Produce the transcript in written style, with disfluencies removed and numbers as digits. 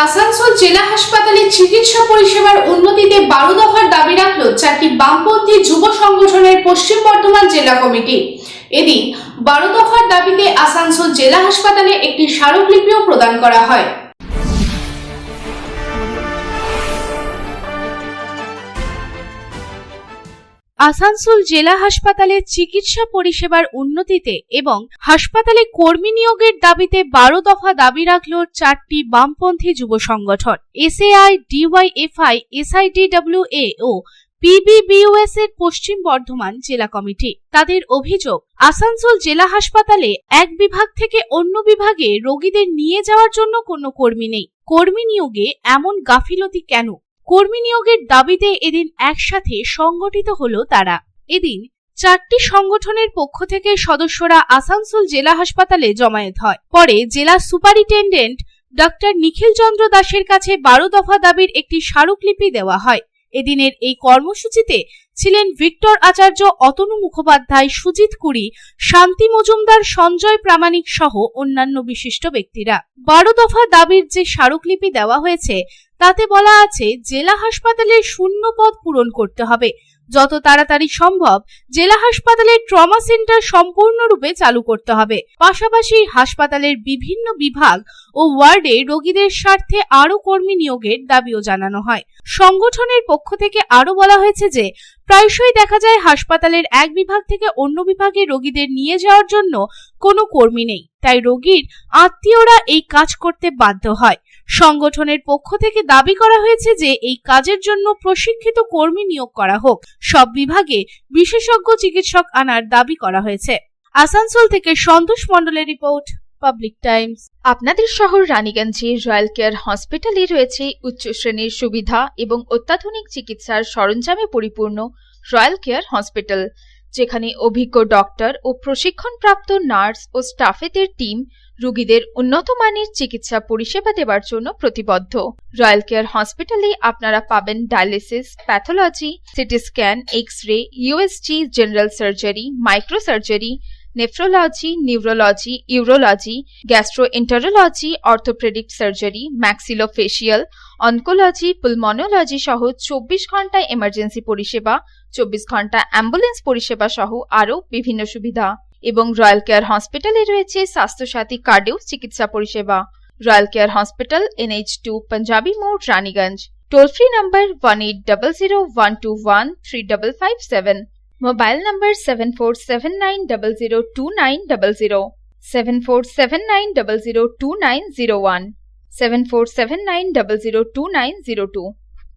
আসানসোল জেলা হাসপাতালে চিকিৎসা পরিষেবার উন্নতিতে 12 দফার দাবি রাখল 4টি বামপন্থী যুব সংগঠনের পশ্চিম বর্ধমান জেলা কমিটি। এদিন 12 দফার দাবিতে আসানসোল জেলা হাসপাতালে একটি স্মারকলিপিও প্রদান করা হয়। আসানসোল জেলা হাসপাতালে চিকিৎসা পরিষেবার উন্নতিতে এবং হাসপাতালে কর্মী নিয়োগের দাবিতে 12 দফা দাবি রাখল 4টি বামপন্থী যুব সংগঠন এসএআই, ডিওয়াইএফআই, এসআইডিডব্লিউএ ও পিবিবিইউএস এর পশ্চিম বর্ধমান জেলা কমিটি। তাদের অভিযোগ, আসানসোল জেলা হাসপাতালে এক বিভাগ থেকে অন্য বিভাগে রোগীদের নিয়ে যাওয়ার জন্য কোনো কর্মী নেই। কর্মী নিয়োগে এমন গাফিলতি কেন? কর্মী নিয়োগের দাবিতে এদিন একসাথে সংগঠিত হলো তারা। এদিন 4টি সংগঠনের পক্ষ থেকে সদস্যরা আসানসোল জেলা হাসপাতালে জমায়েত হয়। পরে জেলা সুপারিনটেন্ডেন্ট ডক্টর নিখিল চন্দ্র দাসের কাছে 12 দফা দাবির একটি স্মারকলিপি দেওয়া হয়। এদিনের এই কর্মসূচিতে ছিলেন ভিক্টর আচার্য, অতনু মুখোপাধ্যায়, সুজিত কুড়ি, শান্তি মজুমদার, সঞ্জয় প্রামাণিক সহ অন্যান্য বিশিষ্ট ব্যক্তিরা। 12 দফা দাবির যে স্মারকলিপি দেওয়া হয়েছে তাতে বলা আছে, জেলা হাসপাতালের শূন্য পদ পূরণ করতে হবে। যত তাড়াতাড়ি সম্ভব জেলা হাসপাতালের ট্রমা সেন্টার সম্পূর্ণরূপে চালু করতে হবে। পাশাপাশি হাসপাতালের বিভিন্ন বিভাগ ও ওয়ার্ডে রোগীদের স্বার্থে আরও কর্মী নিয়োগের দাবিও জানানো হয়। সংগঠনের পক্ষ থেকে আরও বলা হয়েছে যে প্রায়শই দেখা যায় হাসপাতালের এক বিভাগ থেকে অন্য বিভাগে রোগীদের নিয়ে যাওয়ার জন্য কোনো কর্মী নেই, তাই রোগীর আত্মীয়রা এই কাজ করতে বাধ্য হয়। সংগঠনের পক্ষ থেকে দাবি করা হয়েছে যে এই কাজের জন্য প্রশিক্ষিত কর্মী নিয়োগ করা হোক। সব বিভাগে বিশেষজ্ঞ চিকিৎসক আনার দাবি করা হয়েছে। আসানসোল থেকে সন্তোষ মণ্ডলের রিপোর্ট, পাবলিক টাইমস। আপনাদের শহর রানীগঞ্জে রয়্যাল কেয়ার হসপিটালে রয়েছে উচ্চ শ্রেণীর সুবিধা এবং অত্যাধুনিক চিকিৎসার সরঞ্জামে পরিপূর্ণ রয়্যাল কেয়ার হসপিটাল, যেখানে অভিজ্ঞ ডক্টর ও প্রশিক্ষণপ্রাপ্ত নার্স ও স্টাফেদের টিম রোগীদের উন্নত মানের চিকিৎসা পরিষেবা দেওয়ার জন্য প্রতিবদ্ধ। রয়্যাল কেয়ার হসপিটালে আপনারা পাবেন dialysis, pathology, CT scan, x-ray, USG, general surgery, micro surgery, nephrology, neurology, urology, gastroenterology, orthopaedic surgery, maxillofacial, oncology, pulmonology সহ 24 ঘন্টায় এমার্জেন্সি পরিষেবা, 24 ঘন্টা অ্যাম্বুলেন্স পরিষেবা সহ আরও বিভিন্ন সুবিধা। এবং রয়্যাল কেয়ার হসপিটালে রয়েছে স্বাস্থ্যসাথী কার্ডেও চিকিৎসা পরিষেবা। Royal care hospital, NH2 panjabi মোড়, Raniganj. Toll free number 180012135557। Mobile number 7479002900, 7479002901, 7479002902।